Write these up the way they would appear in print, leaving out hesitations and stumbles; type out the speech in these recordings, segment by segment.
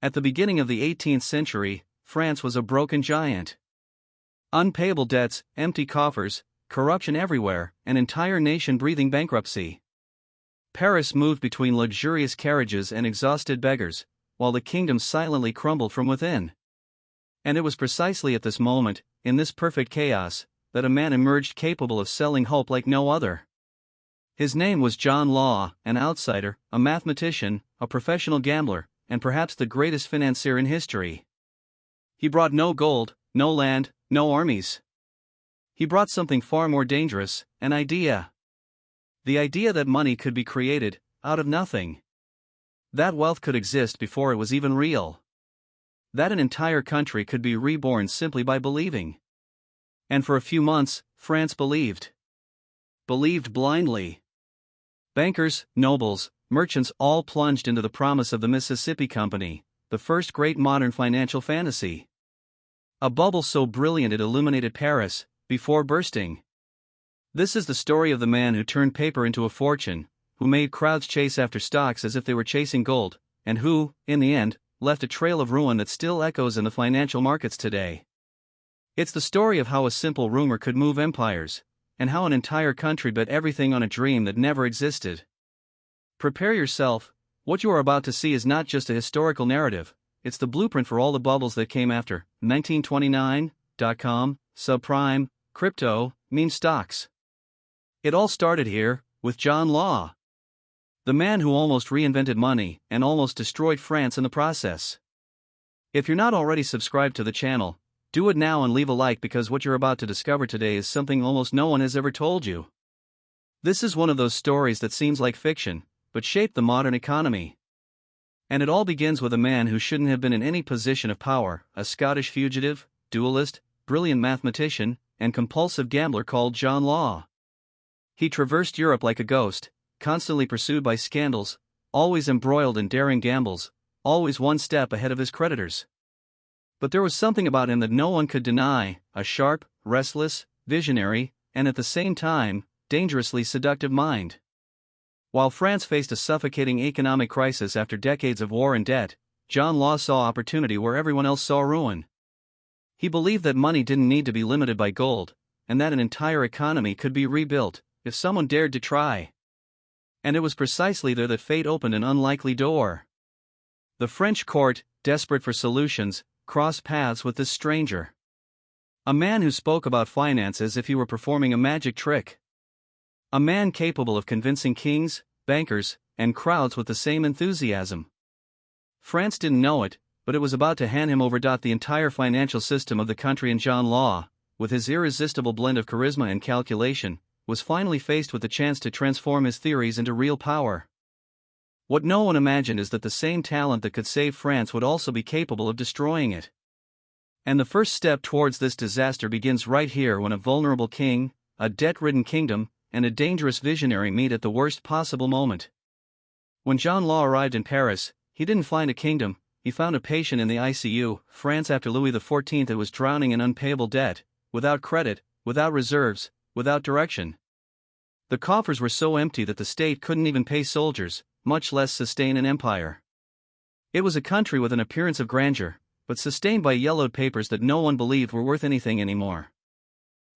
At the beginning of the 18th century, France was a broken giant. Unpayable debts, empty coffers, corruption everywhere, an entire nation breathing bankruptcy. Paris moved between luxurious carriages and exhausted beggars, while the kingdom silently crumbled from within. And it was precisely at this moment, in this perfect chaos, that a man emerged capable of selling hope like no other. His name was John Law, an outsider, a mathematician, a professional gambler, and perhaps the greatest financier in history. He brought no gold, no land, no armies. He brought something far more dangerous, an idea. The idea that money could be created, out of nothing. That wealth could exist before it was even real. That an entire country could be reborn simply by believing. And for a few months, France believed. Believed blindly. Bankers, nobles, merchants all plunged into the promise of the Mississippi Company, the first great modern financial fantasy. A bubble so brilliant it illuminated Paris, before bursting. This is the story of the man who turned paper into a fortune, who made crowds chase after stocks as if they were chasing gold, and who, in the end, left a trail of ruin that still echoes in the financial markets today. It's the story of how a simple rumor could move empires, and how an entire country bet everything on a dream that never existed. Prepare yourself, what you are about to see is not just a historical narrative, it's the blueprint for all the bubbles that came after. 1929, dot-com, subprime, crypto, meme stocks. It all started here, with John Law. The man who almost reinvented money and almost destroyed France in the process. If you're not already subscribed to the channel, do it now and leave a like because what you're about to discover today is something almost no one has ever told you. This is one of those stories that seems like fiction, but shaped the modern economy. And it all begins with a man who shouldn't have been in any position of power, a Scottish fugitive, duelist, brilliant mathematician, and compulsive gambler called John Law. He traversed Europe like a ghost, constantly pursued by scandals, always embroiled in daring gambles, always one step ahead of his creditors. But there was something about him that no one could deny, a sharp, restless, visionary, and at the same time, dangerously seductive mind. While France faced a suffocating economic crisis after decades of war and debt, John Law saw opportunity where everyone else saw ruin. He believed that money didn't need to be limited by gold, and that an entire economy could be rebuilt, if someone dared to try. And it was precisely there that fate opened an unlikely door. The French court, desperate for solutions, crossed paths with this stranger. A man who spoke about finance as if he were performing a magic trick. A man capable of convincing kings, bankers, and crowds with the same enthusiasm. France didn't know it, but it was about to hand him over. The entire financial system of the country, and John Law, with his irresistible blend of charisma and calculation, was finally faced with the chance to transform his theories into real power. What no one imagined is that the same talent that could save France would also be capable of destroying it. And the first step towards this disaster begins right here, when a vulnerable king, a debt-ridden kingdom, and a dangerous visionary meet at the worst possible moment. When John Law arrived in Paris, he didn't find a kingdom, he found a patient in the ICU. France after Louis XIV was drowning in unpayable debt, without credit, without reserves, without direction. The coffers were so empty that the state couldn't even pay soldiers, much less sustain an empire. It was a country with an appearance of grandeur, but sustained by yellowed papers that no one believed were worth anything anymore.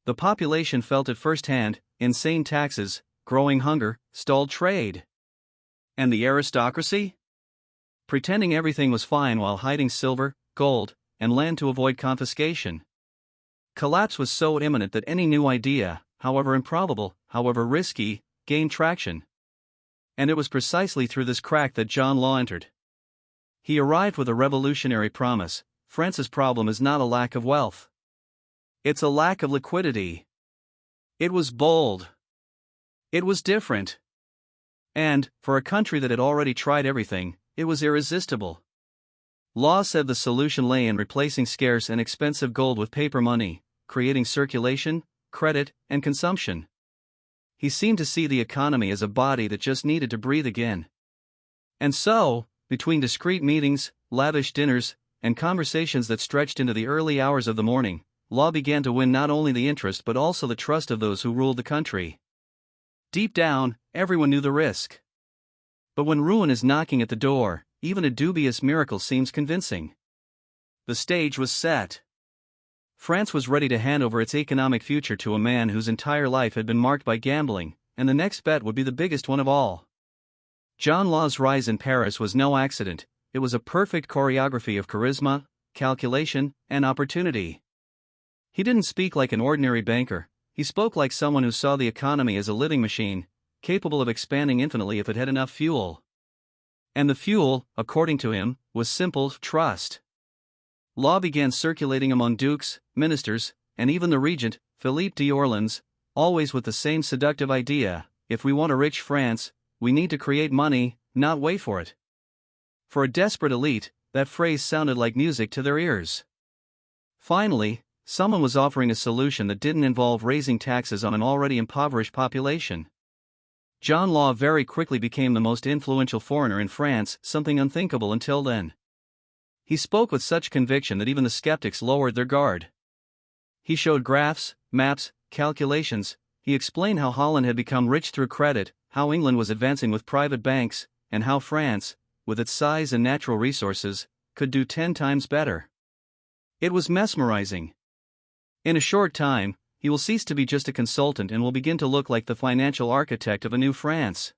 The population felt it firsthand: insane taxes, growing hunger, stalled trade. And the aristocracy? Pretending everything was fine while hiding silver, gold, and land to avoid confiscation. Collapse was so imminent that any new idea, however improbable, however risky, gained traction. And it was precisely through this crack that John Law entered. He arrived with a revolutionary promise: France's problem is not a lack of wealth. It's a lack of liquidity. It was bold. It was different. And, for a country that had already tried everything, it was irresistible. Law said the solution lay in replacing scarce and expensive gold with paper money, creating circulation, credit, and consumption. He seemed to see the economy as a body that just needed to breathe again. And so, between discreet meetings, lavish dinners, and conversations that stretched into the early hours of the morning, Law began to win not only the interest but also the trust of those who ruled the country. Deep down, everyone knew the risk. But when ruin is knocking at the door, even a dubious miracle seems convincing. The stage was set. France was ready to hand over its economic future to a man whose entire life had been marked by gambling, and the next bet would be the biggest one of all. John Law's rise in Paris was no accident. It was a perfect choreography of charisma, calculation, and opportunity. He didn't speak like an ordinary banker, he spoke like someone who saw the economy as a living machine, capable of expanding infinitely if it had enough fuel. And the fuel, according to him, was simple: trust. Law began circulating among dukes, ministers, and even the regent, Philippe d'Orléans, always with the same seductive idea: if we want a rich France, we need to create money, not wait for it. For a desperate elite, that phrase sounded like music to their ears. Finally, someone was offering a solution that didn't involve raising taxes on an already impoverished population. John Law very quickly became the most influential foreigner in France, something unthinkable until then. He spoke with such conviction that even the skeptics lowered their guard. He showed graphs, maps, calculations. He explained how Holland had become rich through credit, how England was advancing with private banks, and how France, with its size and natural resources, could do 10 times better. It was mesmerizing. In a short time, he will cease to be just a consultant and will begin to look like the financial architect of a new France.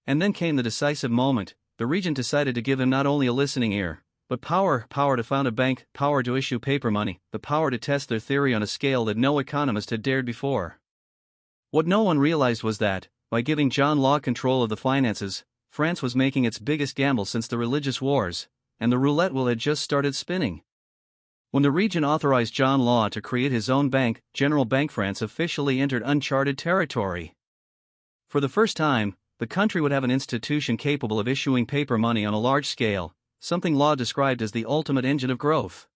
And then came the decisive moment. The regent decided to give him not only a listening ear, but power to found a bank, power to issue paper money, the power to test their theory on a scale that no economist had dared before. What no one realized was that, by giving John Law control of the finances, France was making its biggest gamble since the religious wars, and the roulette wheel had just started spinning. When the regent authorized John Law to create his own bank, General Bank, France officially entered uncharted territory. For the first time, the country would have an institution capable of issuing paper money on a large scale, something Law described as the ultimate engine of growth.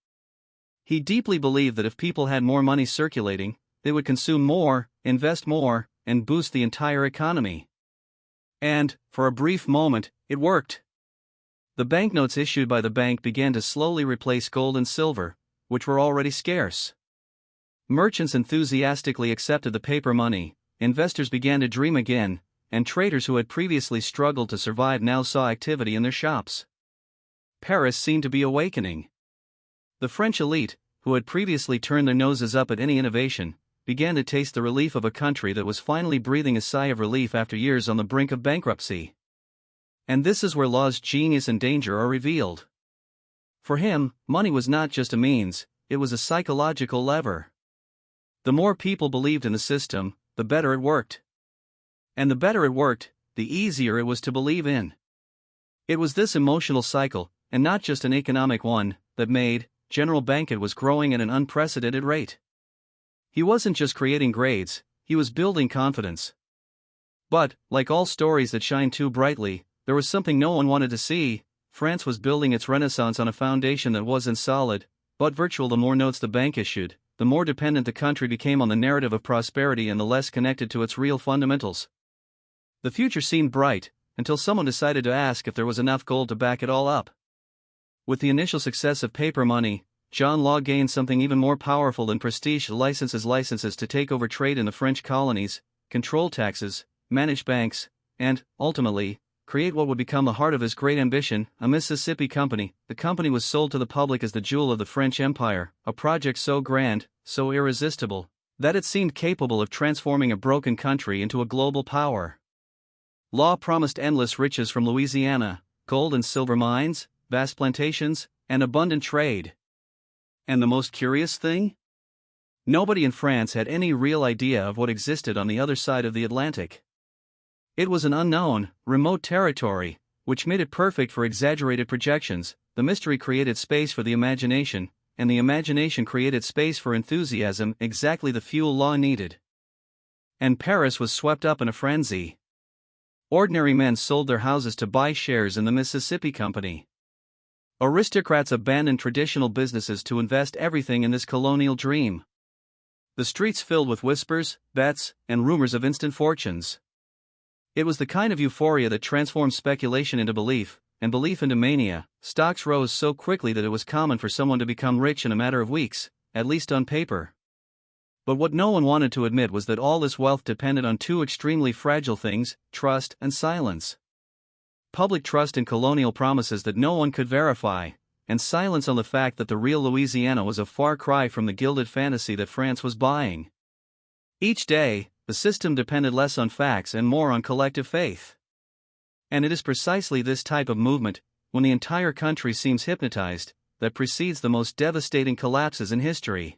He deeply believed that if people had more money circulating, they would consume more, invest more, and boost the entire economy. And, for a brief moment, it worked. The banknotes issued by the bank began to slowly replace gold and silver, which were already scarce. Merchants enthusiastically accepted the paper money, investors began to dream again, and traders who had previously struggled to survive now saw activity in their shops. Paris seemed to be awakening. The French elite, who had previously turned their noses up at any innovation, began to taste the relief of a country that was finally breathing a sigh of relief after years on the brink of bankruptcy. And this is where Law's genius and danger are revealed. For him, money was not just a means, it was a psychological lever. The more people believed in the system, the better it worked. And the better it worked, the easier it was to believe in. It was this emotional cycle, and not just an economic one, that made General Banquet was growing at an unprecedented rate. He wasn't just creating grades, he was building confidence. But, like all stories that shine too brightly, there was something no one wanted to see. France was building its renaissance on a foundation that wasn't solid, but virtual. The more notes the bank issued, the more dependent the country became on the narrative of prosperity and the less connected to its real fundamentals. The future seemed bright, until someone decided to ask if there was enough gold to back it all up. With the initial success of paper money, John Law gained something even more powerful than prestige: licenses to take over trade in the French colonies, control taxes, manage banks, and, ultimately, create what would become the heart of his great ambition, a Mississippi Company. The company was sold to the public as the jewel of the French Empire, a project so grand, so irresistible, that it seemed capable of transforming a broken country into a global power. Law promised endless riches from Louisiana, gold and silver mines, vast plantations, and abundant trade. And the most curious thing? Nobody in France had any real idea of what existed on the other side of the Atlantic. It was an unknown, remote territory, which made it perfect for exaggerated projections. The mystery created space for the imagination, and the imagination created space for enthusiasm, exactly the fuel Law needed. And Paris was swept up in a frenzy. Ordinary men sold their houses to buy shares in the Mississippi Company. Aristocrats abandoned traditional businesses to invest everything in this colonial dream. The streets filled with whispers, bets, and rumors of instant fortunes. It was the kind of euphoria that transformed speculation into belief, and belief into mania. Stocks rose so quickly that it was common for someone to become rich in a matter of weeks, at least on paper. But what no one wanted to admit was that all this wealth depended on two extremely fragile things: trust and silence. public trust in colonial promises that no one could verify, and silence on the fact that the real Louisiana was a far cry from the gilded fantasy that France was buying. Each day, the system depended less on facts and more on collective faith. And it is precisely this type of movement, when the entire country seems hypnotized, that precedes the most devastating collapses in history.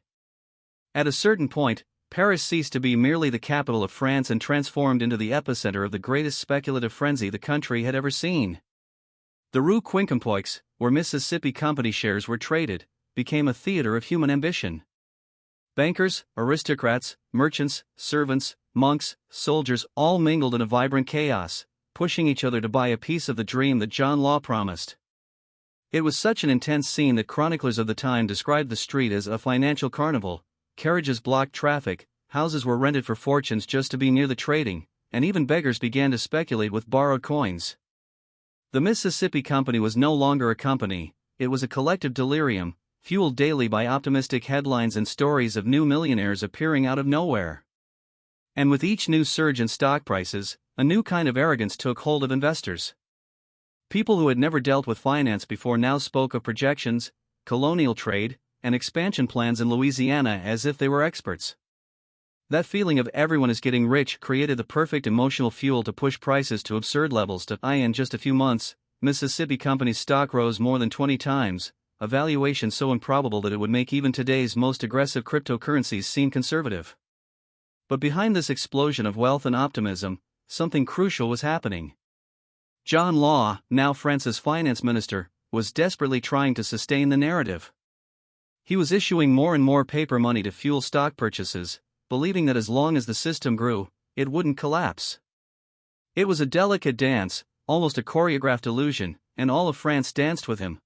At a certain point, Paris ceased to be merely the capital of France and transformed into the epicenter of the greatest speculative frenzy the country had ever seen. The Rue Quincampoix, where Mississippi Company shares were traded, became a theater of human ambition. Bankers, aristocrats, merchants, servants, monks, soldiers all mingled in a vibrant chaos, pushing each other to buy a piece of the dream that John Law promised. It was such an intense scene that chroniclers of the time described the street as a financial carnival. Carriages blocked traffic, houses were rented for fortunes just to be near the trading, and even beggars began to speculate with borrowed coins. The Mississippi Company was no longer a company, it was a collective delirium, fueled daily by optimistic headlines and stories of new millionaires appearing out of nowhere. And with each new surge in stock prices, a new kind of arrogance took hold of investors. People who had never dealt with finance before now spoke of projections, colonial trade, and expansion plans in Louisiana as if they were experts. That feeling of everyone is getting rich created the perfect emotional fuel to push prices to absurd levels. In just a few months, Mississippi Company's stock rose more than 20 times, a valuation so improbable that it would make even today's most aggressive cryptocurrencies seem conservative. But behind this explosion of wealth and optimism, something crucial was happening. John Law, now France's finance minister, was desperately trying to sustain the narrative. He was issuing more and more paper money to fuel stock purchases, believing that as long as the system grew, it wouldn't collapse. It was a delicate dance, almost a choreographed illusion, and all of France danced with him.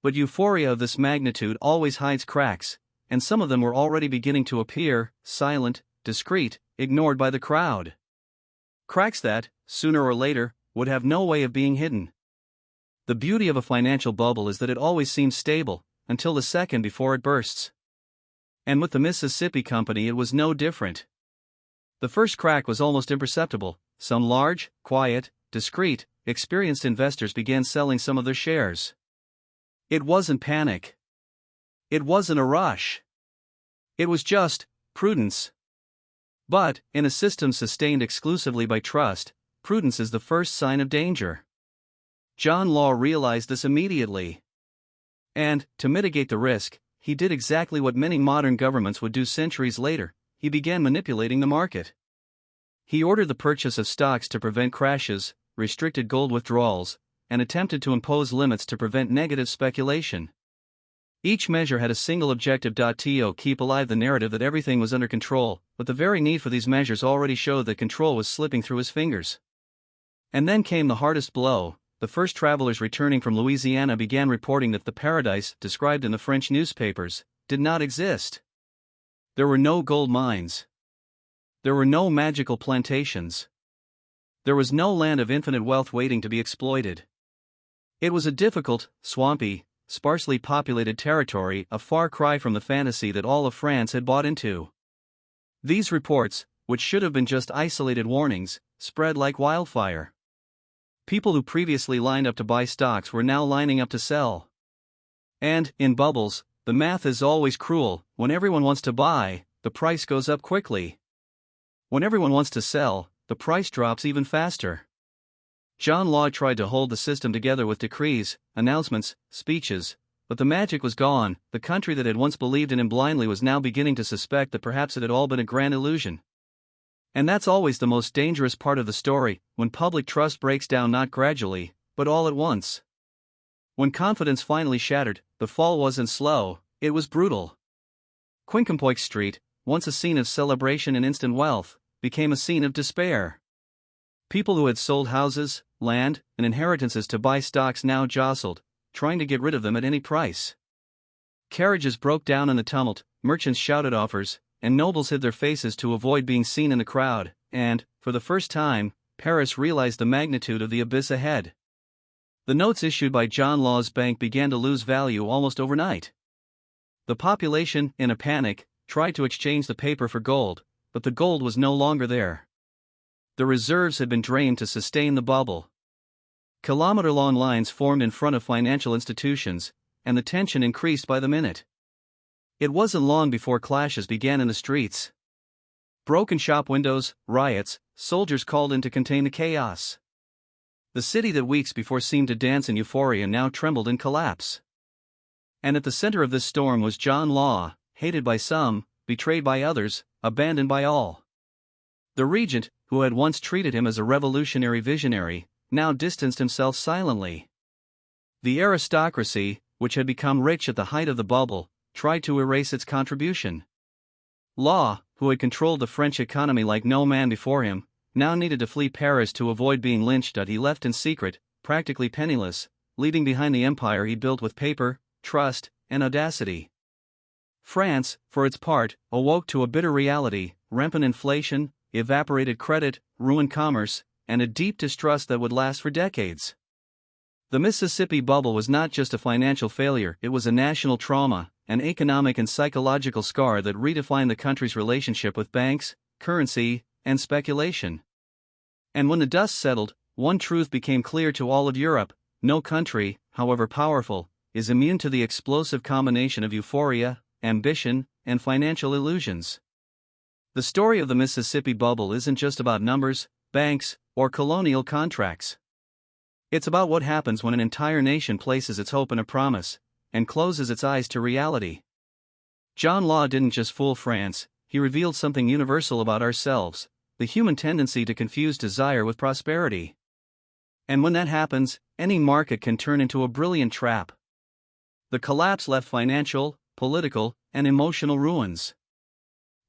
But euphoria of this magnitude always hides cracks, and some of them were already beginning to appear, silent, discreet, ignored by the crowd. Cracks that, sooner or later, would have no way of being hidden. The beauty of a financial bubble is that it always seems stable, until the second before it bursts. And with the Mississippi Company it was no different. The first crack was almost imperceptible. Some large, quiet, discreet, experienced investors began selling some of their shares. It wasn't panic. It wasn't a rush. It was just prudence. But, in a system sustained exclusively by trust, prudence is the first sign of danger. John Law realized this immediately. And, to mitigate the risk, he did exactly what many modern governments would do centuries later: he began manipulating the market. He ordered the purchase of stocks to prevent crashes, restricted gold withdrawals, and attempted to impose limits to prevent negative speculation. Each measure had a single objective: to keep alive the narrative that everything was under control, but the very need for these measures already showed that control was slipping through his fingers. And then came the hardest blow. The first travelers returning from Louisiana began reporting that the paradise, described in the French newspapers, did not exist. There were no gold mines. There were no magical plantations. There was no land of infinite wealth waiting to be exploited. It was a difficult, swampy, sparsely populated territory, a far cry from the fantasy that all of France had bought into. These reports, which should have been just isolated warnings, spread like wildfire. People who previously lined up to buy stocks were now lining up to sell. And, in bubbles, the math is always cruel: when everyone wants to buy, the price goes up quickly. When everyone wants to sell, the price drops even faster. John Law tried to hold the system together with decrees, announcements, speeches, but the magic was gone. The country that had once believed in him blindly was now beginning to suspect that perhaps it had all been a grand illusion. And that's always the most dangerous part of the story, when public trust breaks down not gradually, but all at once. When confidence finally shattered, the fall wasn't slow, it was brutal. Quincampoix Street, once a scene of celebration and instant wealth, became a scene of despair. People who had sold houses, land, and inheritances to buy stocks now jostled, trying to get rid of them at any price. Carriages broke down in the tumult, merchants shouted offers, and nobles hid their faces to avoid being seen in the crowd, and, for the first time, Paris realized the magnitude of the abyss ahead. The notes issued by John Law's bank began to lose value almost overnight. The population, in a panic, tried to exchange the paper for gold, but the gold was no longer there. The reserves had been drained to sustain the bubble. Kilometer-long lines formed in front of financial institutions, and the tension increased by the minute. It wasn't long before clashes began in the streets. Broken shop windows, riots, soldiers called in to contain the chaos. The city that weeks before seemed to dance in euphoria now trembled in collapse. And at the center of this storm was John Law, hated by some, betrayed by others, abandoned by all. The regent, who had once treated him as a revolutionary visionary, now distanced himself silently. The aristocracy, which had become rich at the height of the bubble, tried to erase its contribution. Law, who had controlled the French economy like no man before him, now needed to flee Paris to avoid being lynched. He left in secret, practically penniless, leaving behind the empire he built with paper, trust, and audacity. France, for its part, awoke to a bitter reality: rampant inflation, evaporated credit, ruined commerce, and a deep distrust that would last for decades. The Mississippi bubble was not just a financial failure, it was a national trauma, an economic and psychological scar that redefined the country's relationship with banks, currency, and speculation. And when the dust settled, one truth became clear to all of Europe: no country, however powerful, is immune to the explosive combination of euphoria, ambition, and financial illusions. The story of the Mississippi bubble isn't just about numbers, banks, or colonial contracts. It's about what happens when an entire nation places its hope in a promise and closes its eyes to reality. John Law didn't just fool France, he revealed something universal about ourselves: the human tendency to confuse desire with prosperity. And when that happens, any market can turn into a brilliant trap. The collapse left financial, political, and emotional ruins.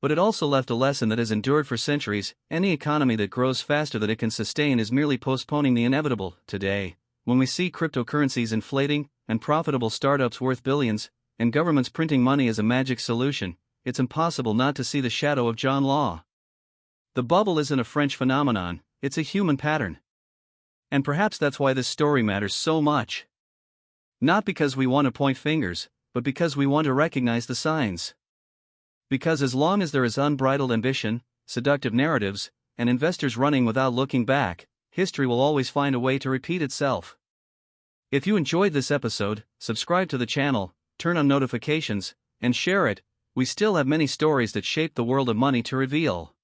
But it also left a lesson that has endured for centuries: any economy that grows faster than it can sustain is merely postponing the inevitable. Today, when we see cryptocurrencies inflating, and profitable startups worth billions, and governments printing money as a magic solution, it's impossible not to see the shadow of John Law. The bubble isn't a French phenomenon, it's a human pattern. And perhaps that's why this story matters so much. Not because we want to point fingers, but because we want to recognize the signs. Because as long as there is unbridled ambition, seductive narratives, and investors running without looking back, history will always find a way to repeat itself. If you enjoyed this episode, subscribe to the channel, turn on notifications, and share it. We still have many stories that shape the world of money to reveal.